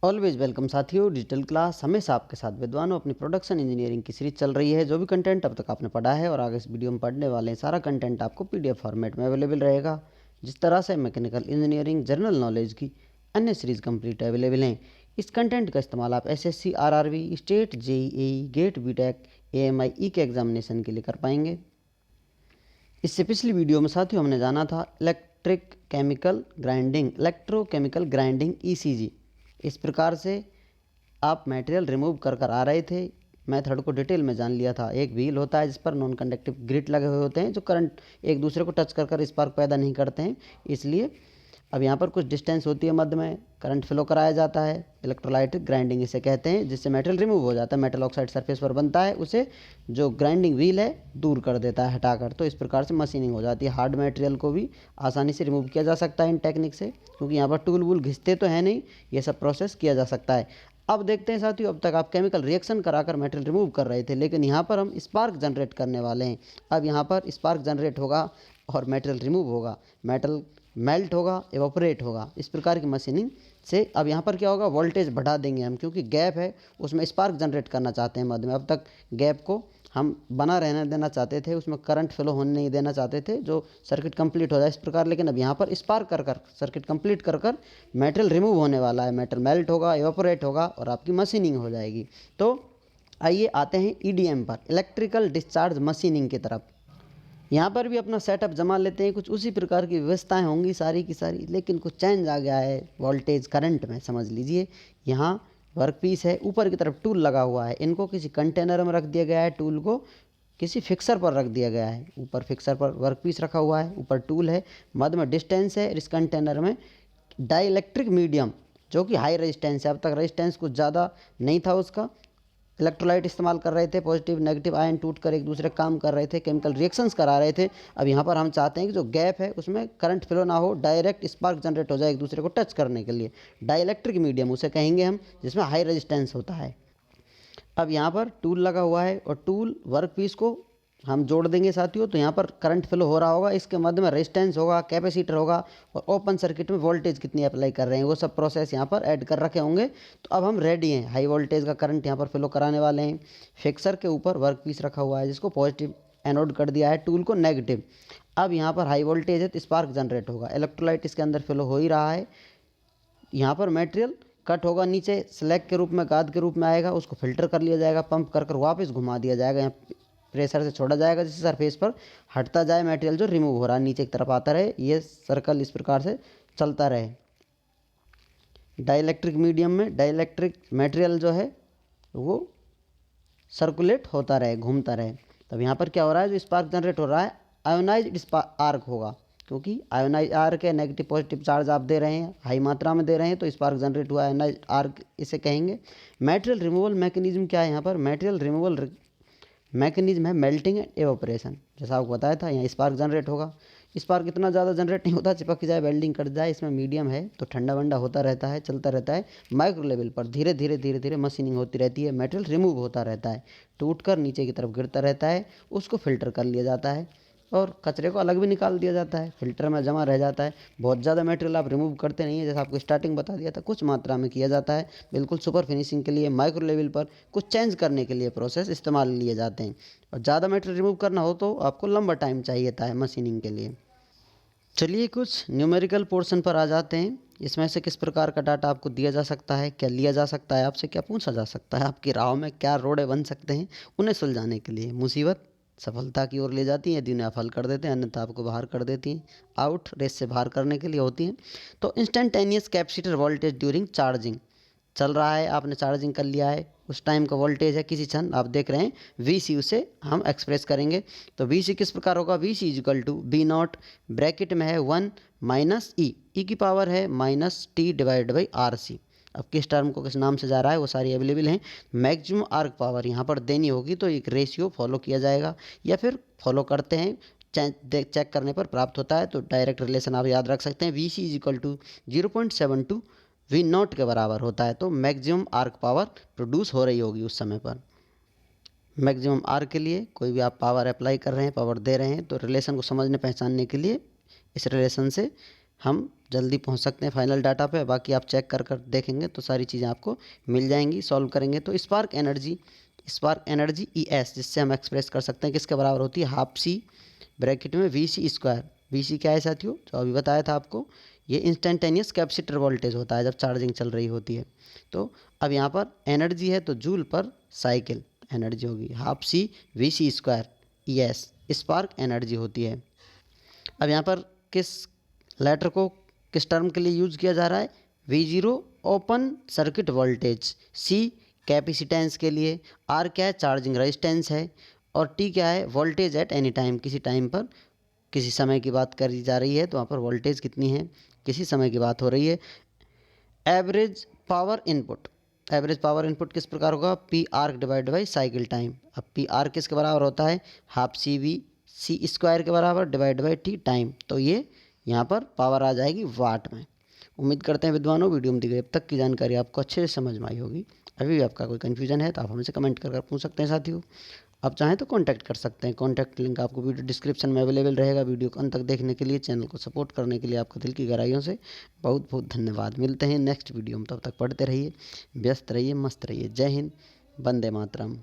Always welcome साथियों। Digital class हमेशा आपके साथ विद्वानों अपनी प्रोडक्शन इंजीनियरिंग की सीरीज चल रही है। जो भी कंटेंट अब तक आपने पढ़ा है और आगे इस वीडियो में पढ़ने वाले हैं, सारा कंटेंट आपको पीडीएफ फॉर्मेट में अवेलेबल रहेगा। जिस तरह से मैकेनिकल इंजीनियरिंग जनरल नॉलेज की अन्य सीरीज कंप्लीट अवेलेबल हैं, इस कंटेंट का इस्तेमाल आप SSC, RRB, state, JEE, GATE, BTech, AMI के एग्जामिनेशन के लिए कर पाएंगे। इससे पिछली वीडियो में साथियों हमने जाना था इलेक्ट्रोकेमिकल ग्राइंडिंग ईसीजी। इस प्रकार से आप मटेरियल रिमूव कर कर आ रहे थे। मेथड को डिटेल में जान लिया था। एक व्हील होता है जिस पर नॉन कंडक्टिव ग्रिट लगे हुए होते हैं जो करंट एक दूसरे को टच कर कर स्पार्क पैदा नहीं करते हैं, इसलिए अब यहाँ पर कुछ डिस्टेंस होती है, मध्य में करंट फ्लो कराया जाता है। इलेक्ट्रोलाइट ग्राइंडिंग इसे कहते हैं, जिससे मेटल रिमूव हो जाता है। मेटल ऑक्साइड सरफेस पर बनता है, उसे जो ग्राइंडिंग व्हील है दूर कर देता है हटाकर। तो इस प्रकार से मशीनिंग हो जाती है। हार्ड मटेरियल को भी आसानी से रिमूव किया जा सकता है इन टेक्निक से, क्योंकि यहाँ पर टूल वूल घिसते तो है नहीं, ये सब प्रोसेस किया जा सकता है। अब देखते हैं साथियों, अब तक आप केमिकल रिएक्शन कराकर मेटल रिमूव कर रहे थे, लेकिन यहाँ पर हम स्पार्क जनरेट करने वाले हैं। अब यहाँ पर स्पार्क जनरेट होगा और मेटल रिमूव होगा, मेटल मेल्ट होगा, एवोपरेट होगा। इस प्रकार की मशीनिंग से अब यहाँ पर क्या होगा, वोल्टेज बढ़ा देंगे हम, क्योंकि गैप है उसमें स्पार्क जनरेट करना चाहते हैं मध्य में। अब तक गैप को हम बना रहने देना चाहते थे, उसमें करंट फ्लो होने नहीं देना चाहते थे, जो सर्किट कंप्लीट हो जाए इस प्रकार। लेकिन अब यहाँ पर स्पार्क कर कर सर्किट कंप्लीट कर कर मेटल रिमूव होने वाला है, मेटल मेल्ट होगा, एवोपरेट होगा और आपकी मशीनिंग हो जाएगी। तो आइए आते हैं ईडीएम पर, इलेक्ट्रिकल डिस्चार्ज मशीनिंग की तरफ। यहाँ पर भी अपना सेटअप जमा लेते हैं। कुछ उसी प्रकार की व्यवस्थाएं होंगी सारी की सारी, लेकिन कुछ चेंज आ गया है वोल्टेज करंट में। समझ लीजिए, यहाँ वर्क पीस है, ऊपर की तरफ टूल लगा हुआ है, इनको किसी कंटेनर में रख दिया गया है, टूल को किसी फिक्सर पर रख दिया गया है। ऊपर फिक्सर पर वर्क पीस रखा हुआ है, ऊपर टूल है, मध्य में डिस्टेंस है। इस कंटेनर में डाइलेक्ट्रिक मीडियम, जो कि हाई रेजिस्टेंस है, अब तक रेजिस्टेंस कुछ ज़्यादा नहीं था उसका। इलेक्ट्रोलाइट इस्तेमाल कर रहे थे, पॉजिटिव नेगेटिव आयन टूट कर एक दूसरे काम कर रहे थे, केमिकल रिएक्शंस करा रहे थे। अब यहाँ पर हम चाहते हैं कि जो गैप है उसमें करंट फ्लो ना हो, डायरेक्ट स्पार्क जनरेट हो जाए एक दूसरे को टच करने के लिए। डाइलेक्ट्रिक मीडियम उसे कहेंगे हम, जिसमें हाई रेजिस्टेंस होता है। अब यहाँ पर टूल लगा हुआ है और टूल वर्क पीस को हम जोड़ देंगे साथियों, तो यहाँ पर करंट फ्लो हो रहा होगा, इसके मध्य में रेजिस्टेंस होगा, कैपेसिटर होगा और ओपन सर्किट में वोल्टेज कितनी अप्लाई कर रहे हैं वो सब प्रोसेस यहाँ पर ऐड कर रखे होंगे। तो अब हम रेडी हैं, हाई वोल्टेज का करंट यहाँ पर फ्लो कराने वाले हैं। फिक्सर के ऊपर वर्क पीस रखा हुआ है, जिसको पॉजिटिव एनोड कर दिया है, टूल को नेगेटिव। अब यहाँ पर हाई वोल्टेज है तो स्पार्क जनरेट होगा, इलेक्ट्रोलाइट इसके अंदर फ्लो हो ही रहा है। यहाँ पर मटेरियल कट होगा, नीचे स्लैग के रूप में, गाद के रूप में आएगा, उसको फिल्टर कर लिया जाएगा, पंप कर कर वापस घुमा दिया जाएगा, यहाँ प्रेशर से छोड़ा जाएगा, जिससे सरफेस पर हटता जाए मटेरियल जो रिमूव हो रहा है, नीचे की तरफ आता रहे, ये सर्कल इस प्रकार से चलता रहे। डाइलेक्ट्रिक मीडियम में डाइलेक्ट्रिक मटेरियल जो है वो सर्कुलेट होता रहे, घूमता रहे। तब यहाँ पर क्या हो रहा है, जो स्पार्क जनरेट हो रहा है आयोनाइज आर्क होगा, क्योंकि आयोनाइज आर्क है, नेगेटिव पॉजिटिव चार्ज आप दे रहे हैं, हाई मात्रा में दे रहे हैं, तो स्पार्क जनरेट हुआ आयोनाइज आर्क इसे कहेंगे। मटेरियल रिमूवल मैकेनिज्म क्या है, यहाँ पर मटेरियल रिमूवल मैकेनिज्म है मेल्टिंग एंड एवोपरेशन। जैसा आपको बताया था, यहाँ स्पार्क जनरेट होगा। स्पार्क इतना ज़्यादा जनरेट नहीं होता, चिपक जाए, वेल्डिंग कट जाए, इसमें मीडियम है तो ठंडा वंडा होता रहता है, चलता रहता है। माइक्रो लेवल पर धीरे धीरे मशीनिंग होती रहती है, मेटल रिमूव होता रहता है, टूट कर नीचे की तरफ गिरता रहता है, उसको फिल्टर कर लिया जाता है और कचरे को अलग भी निकाल दिया जाता है, फिल्टर में जमा रह जाता है। बहुत ज़्यादा मटेरियल आप रिमूव करते नहीं है, जैसा आपको स्टार्टिंग बता दिया था, कुछ मात्रा में किया जाता है, बिल्कुल सुपर फिनिशिंग के लिए, माइक्रो लेवल पर कुछ चेंज करने के लिए प्रोसेस इस्तेमाल लिए जाते हैं। और ज़्यादा मटेरियल रिमूव करना हो तो आपको लंबा टाइम चाहिए था मशीनिंग के लिए। चलिए कुछ न्यूमेरिकल पोर्शन पर आ जाते हैं। इसमें से किस प्रकार का डाटा आपको दिया जा सकता है, क्या लिया जा सकता है, आपसे क्या पूछा जा सकता है, आपकी राह में क्या रोड़े बन सकते हैं, उन्हें सुलझाने के लिए मुसीबत सफलता की ओर ले जाती हैं, यदि उन्हें आप हल कर देते हैं, अन्यथा आपको बाहर कर देती हैं, आउट रेस से बाहर करने के लिए होती हैं। तो instantaneous capacitor voltage during charging, चल रहा है, आपने चार्जिंग कर लिया है, उस टाइम का वोल्टेज है, किसी क्षण आप देख रहे हैं वी सी, उसे हम एक्सप्रेस करेंगे। तो वी सी किस प्रकार होगा, V C is equal to B naught, bracket में है 1 माइनस ई की पावर है minus T divide by R C. अब किस टर्म को किस नाम से जा रहा है वो सारी अवेलेबल हैं। मैक्सिमम आर्क पावर यहाँ पर देनी होगी, तो एक रेशियो फॉलो किया जाएगा, या फिर फॉलो करते हैं, चेक करने पर प्राप्त होता है। तो डायरेक्ट रिलेशन आप याद रख सकते हैं, V C is equal to 0.72 V naught के बराबर होता है। तो मैक्सिमम आर्क पावर प्रोड्यूस हो रही होगी उस समय पर। मैक्सिमम आर्क के लिए कोई भी आप पावर अप्लाई कर रहे हैं, पावर दे रहे हैं, तो रिलेशन को समझने पहचानने के लिए इस रिलेशन से हम जल्दी पहुंच सकते हैं फाइनल डाटा पे। बाकी आप चेक कर देखेंगे तो सारी चीज़ें आपको मिल जाएंगी सॉल्व करेंगे तो। स्पार्क एनर्जी ई एस, जिससे हम एक्सप्रेस कर सकते हैं किसके बराबर होती है, हाफ सी ब्रैकेट में वी सी स्क्वायर। वी सी क्या है साथियों, जो अभी बताया था आपको, ये इंस्टेंटेनियस कैपेसिटर वोल्टेज होता है जब चार्जिंग चल रही होती है। तो अब यहाँ पर एनर्जी है तो जूल पर साइकिल एनर्जी होगी, half C V C square E S spark energy होती है। अब यहाँ पर किस लेटर को किस टर्म के लिए यूज़ किया जा रहा है, V0 open circuit voltage, C capacitance के लिए, R क्या है, चार्जिंग रेजिस्टेंस है, और T क्या है, वोल्टेज एट एनी टाइम, किसी टाइम पर किसी समय की बात करी जा रही है तो वहाँ पर वोल्टेज कितनी है, किसी समय की बात हो रही है। एवरेज पावर इनपुट किस प्रकार होगा, P R divide by cycle time. अब पी आर किसके बराबर होता है, half C V C square के बराबर डिवाइड बाई टी टाइम। तो ये यहाँ पर पावर आ जाएगी वाट में। उम्मीद करते हैं विद्वानों वीडियो में दी गई अब तक की जानकारी आपको अच्छे से समझ में आई होगी। अभी भी आपका कोई कन्फ्यूजन है तो आप हमसे कमेंट कर पूछ सकते हैं साथियों। आप चाहें तो कांटेक्ट कर सकते हैं, कॉन्टैक्ट लिंक आपको वीडियो डिस्क्रिप्शन में अवेलेबल रहेगा। वीडियो को अंत तक देखने के लिए, चैनल को सपोर्ट करने के लिए आपका दिल की गहराइयों से बहुत बहुत धन्यवाद। मिलते हैं नेक्स्ट वीडियो में, तब तक पढ़ते रहिए, व्यस्त रहिए, मस्त रहिए। जय हिंद, वंदे मातरम।